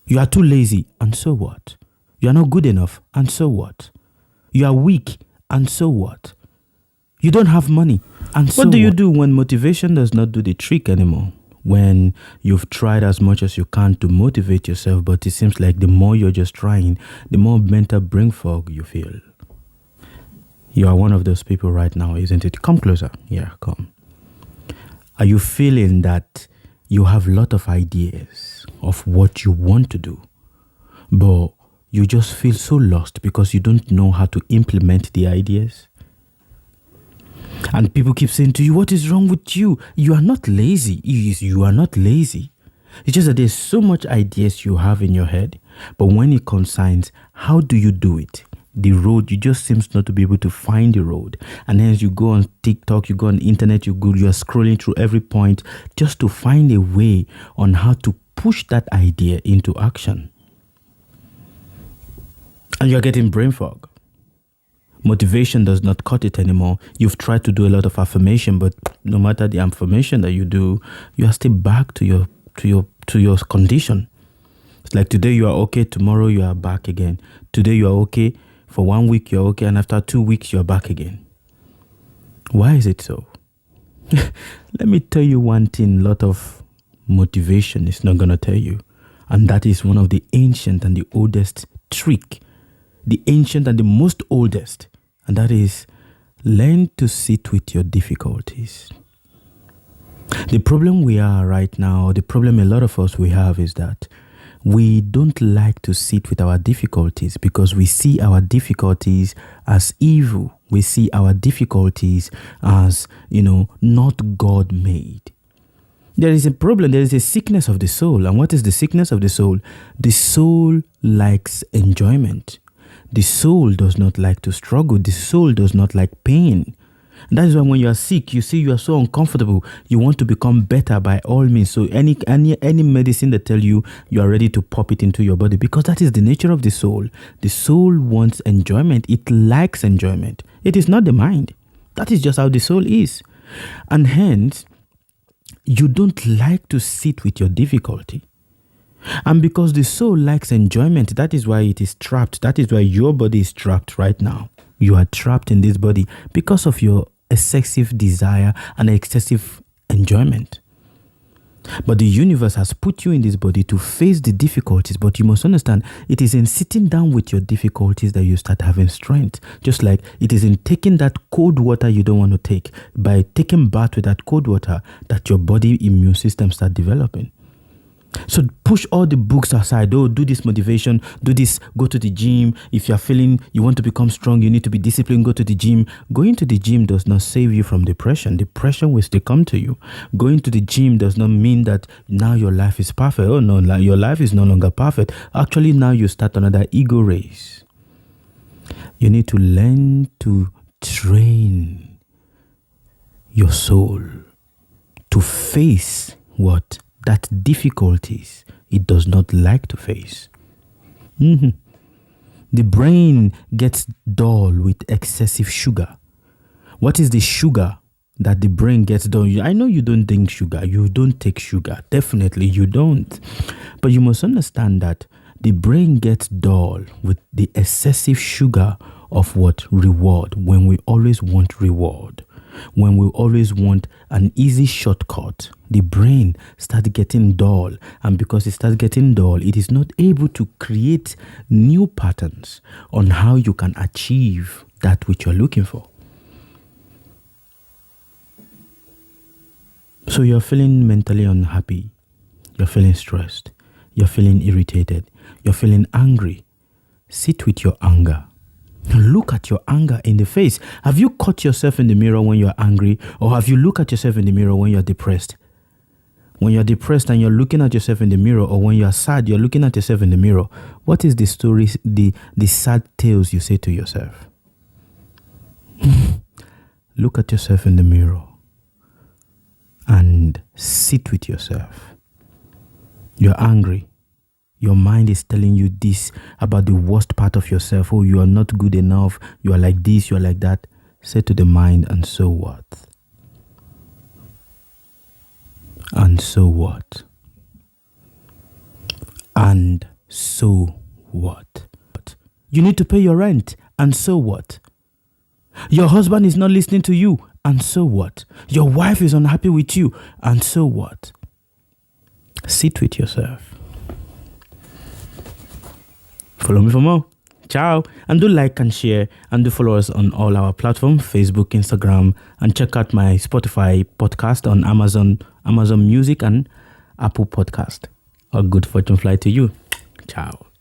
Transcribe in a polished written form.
You are too lazy, and so what? You are not good enough, and so what? You are weak, and so what? You don't have money, and so what? What do you do when motivation does not do the trick anymore? When you've tried as much as you can to motivate yourself, but it seems like the more you're just trying, the more mental brain fog you feel. You are one of those people right now, isn't it? Come closer. Yeah, come. Are you feeling that you have a lot of ideas of what you want to do, but you just feel so lost because you don't know how to implement the ideas? And people keep saying to you, what is wrong with you? You are not lazy. You are not lazy. It's just that there's so much ideas you have in your head, but when it concerns how do you do it, the road, you just seems not to be able to find the road. And hence you go on TikTok, you go on the internet, you're scrolling through every point just to find a way on how to push that idea into action. And you're getting brain fog. Motivation does not cut it anymore. You've tried to do a lot of affirmation, but no matter the affirmation that you do, you are still back to your condition. It's like today you are okay, tomorrow you are back again. Today you are okay, for 1 week you're okay, and after 2 weeks you're back again. Why is it so? Let me tell you one thing, a lot of motivation is not going to tell you. And that is one of the ancient and the oldest trick. The ancient and the most oldest. And that is, learn to sit with your difficulties. The problem we are right now, the problem a lot of us we have is that we don't like to sit with our difficulties because we see our difficulties as evil. We see our difficulties as, not God-made. There is a problem. There is a sickness of the soul. And what is the sickness of the soul? The soul likes enjoyment. The soul does not like to struggle. The soul does not like pain. And that is why when you are sick, you see you are so uncomfortable. You want to become better by all means. So any medicine that tell you are ready to pop it into your body, because that is the nature of the soul. The soul wants enjoyment. It likes enjoyment. It is not the mind. That is just how the soul is. And hence, you don't like to sit with your difficulty. And because the soul likes enjoyment, that is why it is trapped. That is why your body is trapped right now. You are trapped in this body because of your excessive desire and excessive enjoyment. But the universe has put you in this body to face the difficulties. But you must understand, it is in sitting down with your difficulties that you start having strength. Just like it is in taking that cold water you don't want to take. By taking bath with that cold water, that your body immune system start developing. So push all the books aside. Oh, do this motivation, do this, go to the gym. If you're feeling you want to become strong, you need to be disciplined, go to the gym. Going to the gym does not save you from depression. Depression will still come to you. Going to the gym does not mean that now your life is perfect. Oh no, your life is no longer perfect. Actually, now you start another ego race. You need to learn to train your soul to face what? That difficulties it does not like to face. The brain gets dull with excessive sugar. What is the sugar that the brain gets dull? I know you don't drink sugar. You don't take sugar. Definitely you don't. But you must understand that the brain gets dull with the excessive sugar of what? Reward. When we always want reward. When we always want an easy shortcut, the brain starts getting dull. And because it starts getting dull, it is not able to create new patterns on how you can achieve that which you're looking for. So you're feeling mentally unhappy. You're feeling stressed. You're feeling irritated. You're feeling angry. Sit with your anger. Look at your anger in the face. Have you caught yourself in the mirror when you're angry? Or have you looked at yourself in the mirror when you're depressed? When you're depressed and you're looking at yourself in the mirror, or when you're sad, you're looking at yourself in the mirror, what is the story, the sad tales you say to yourself? Look at yourself in the mirror and sit with yourself. You're angry. Your mind is telling you this about the worst part of yourself. Oh, you are not good enough. You are like this, you are like that. Say to the mind, and so what? And so what? And So what? You need to pay your rent, and so what? Your husband is not listening to you, and so what? Your wife is unhappy with you, and so what? Sit with yourself. Follow me for more. Ciao. And do like and share, and do follow us on all our platforms, Facebook, Instagram, and check out my Spotify podcast on Amazon Music and Apple Podcast. A good fortune fly to you. Ciao.